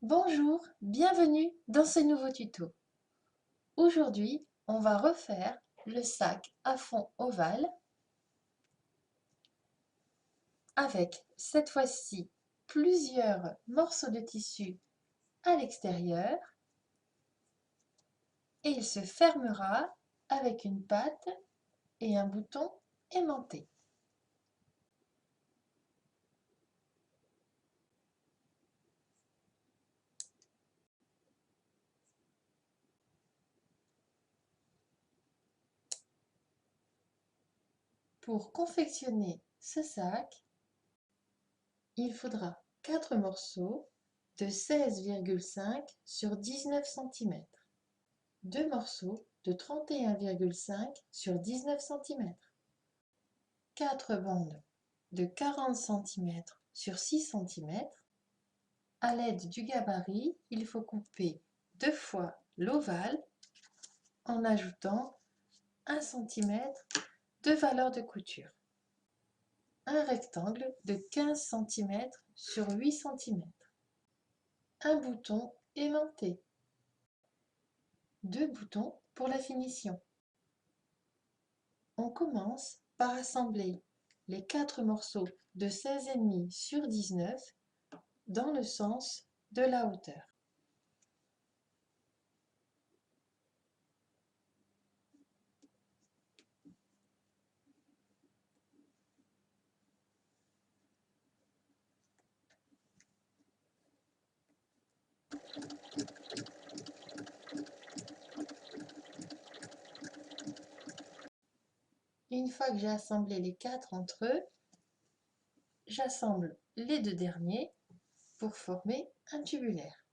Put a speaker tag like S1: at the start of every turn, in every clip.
S1: Bonjour, bienvenue dans ce nouveau tuto. Aujourd'hui, on va refaire le sac à fond ovale avec cette fois-ci plusieurs morceaux de tissu à l'extérieur et il se fermera avec une patte et un bouton aimanté. Pour confectionner ce sac, il faudra 4 morceaux de 16,5 sur 19 cm, 2 morceaux de 31,5 sur 19 cm, 4 bandes de 40 cm sur 6 cm. À l'aide du gabarit, il faut couper 2 fois l'ovale en ajoutant 1 cm de valeur de couture. Un rectangle de 15 cm sur 8 cm. Un bouton aimanté. 2 boutons pour la finition. On commence par assembler les 4 morceaux de 16,5 sur 19 dans le sens de la hauteur. Une fois que j'ai assemblé les 4 entre eux, j'assemble les 2 derniers pour former un tubulaire.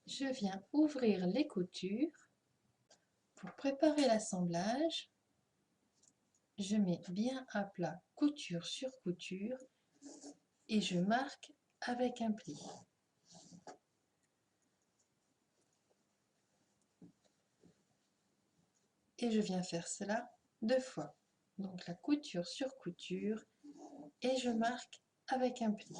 S1: Je viens ouvrir les coutures. Pour préparer l'assemblage, je mets bien à plat couture sur couture et je marque avec un pli. Et je viens faire cela 2 fois. Donc la couture sur couture et je marque avec un pli.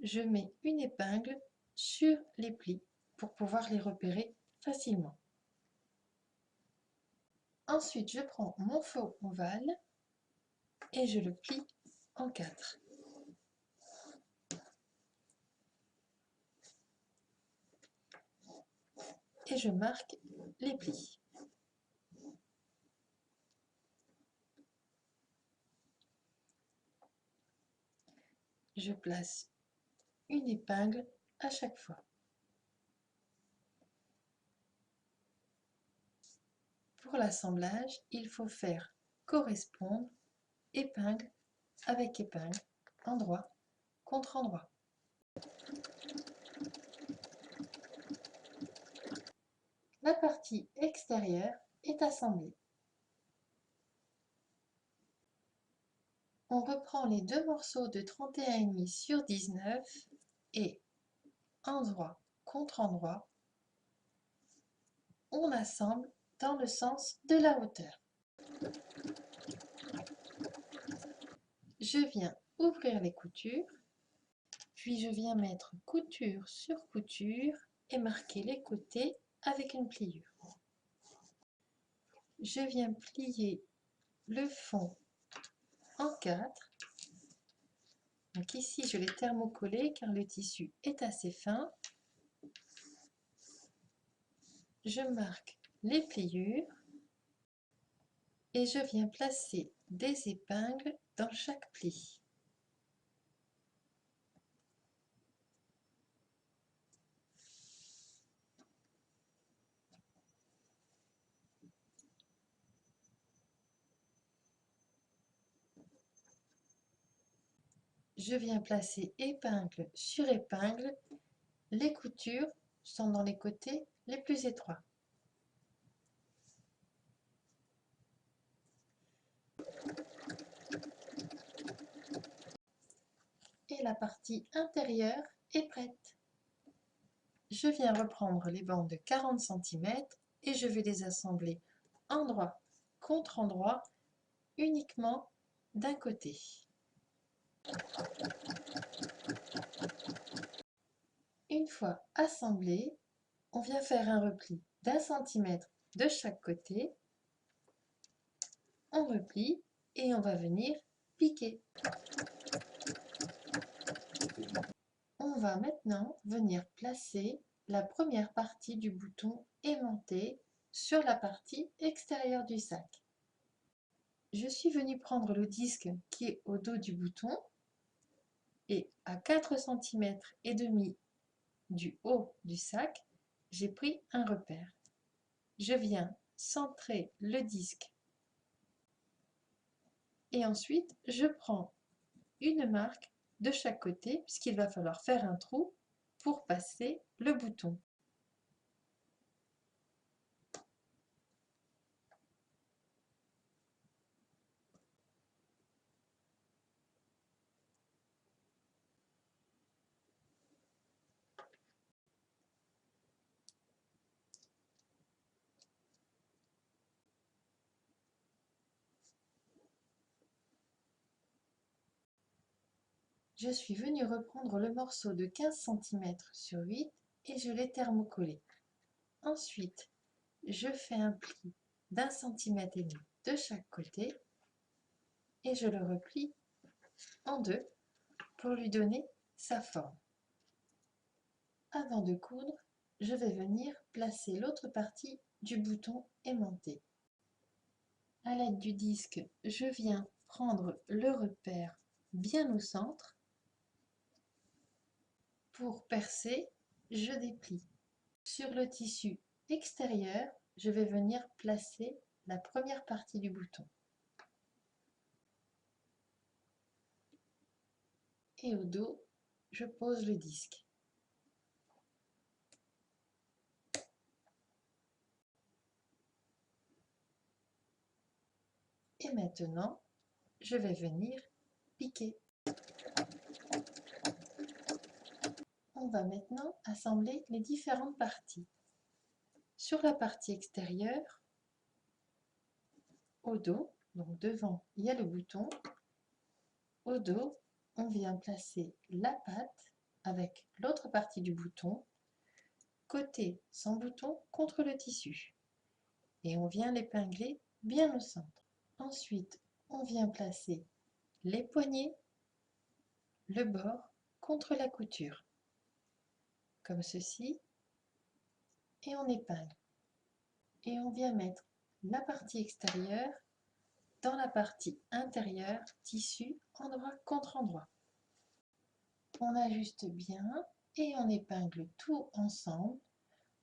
S1: Je mets une épingle sur les plis pour pouvoir les repérer facilement. Ensuite, je prends mon faux ovale et je le plie en 4. Et je marque les plis. Je place une épingle à chaque fois. Pour l'assemblage, il faut faire correspondre épingle avec épingle, endroit contre endroit. La partie extérieure est assemblée. On reprend les 2 morceaux de 31,5 sur 19 et endroit contre endroit, on assemble dans le sens de la hauteur. Je viens ouvrir les coutures, puis je viens mettre couture sur couture et marquer les côtés avec une pliure. Je viens plier le fond en 4. Donc ici, je l'ai thermocollé car le tissu est assez fin. Je marque les pliures et je viens placer des épingles dans chaque pli. Je viens placer épingle sur épingle. Les coutures sont dans les côtés les plus étroits. Et la partie intérieure est prête. Je viens reprendre les bandes de 40 cm et je vais les assembler endroit contre-endroit uniquement d'un côté. Une fois assemblé, on vient faire un repli d'1 cm de chaque côté. On replie et on va venir piquer. On va maintenant venir placer la première partie du bouton aimanté sur la partie extérieure du sac. Je suis venue prendre le disque qui est au dos du bouton et à 4,5 cm du haut du sac, j'ai pris un repère. Je viens centrer le disque et ensuite je prends une marque de chaque côté puisqu'il va falloir faire un trou pour passer le bouton. Je suis venue reprendre le morceau de 15 cm sur 8 et je l'ai thermocollé. Ensuite, je fais un pli d'1,5 cm de chaque côté et je le replie en deux pour lui donner sa forme. Avant de coudre, je vais venir placer l'autre partie du bouton aimanté. À l'aide du disque, je viens prendre le repère bien au centre. Pour percer, je déplie. Sur le tissu extérieur, je vais venir placer la première partie du bouton. Et au dos, je pose le disque. Et maintenant, je vais venir piquer. On va maintenant assembler les différentes parties. Sur la partie extérieure, au dos, donc devant, il y a le bouton. Au dos, on vient placer la patte avec l'autre partie du bouton, côté sans bouton contre le tissu. Et on vient l'épingler bien au centre. Ensuite, on vient placer les poignets, le bord contre la couture, comme ceci, et on épingle. Et on vient mettre la partie extérieure dans la partie intérieure, tissu, endroit contre endroit. On ajuste bien et on épingle tout ensemble.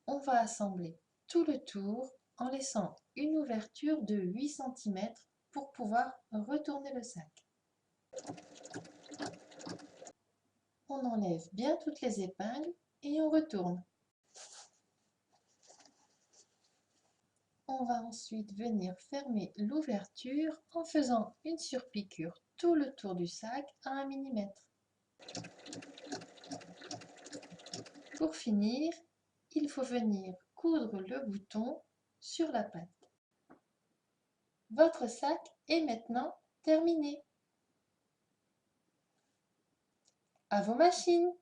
S1: On va assembler tout le tour en laissant une ouverture de 8 cm pour pouvoir retourner le sac. On enlève bien toutes les épingles et on retourne. On va ensuite venir fermer l'ouverture en faisant une surpiqûre tout le tour du sac à 1 mm. Pour finir, il faut venir coudre le bouton sur la patte. Votre sac est maintenant terminé. À vos machines!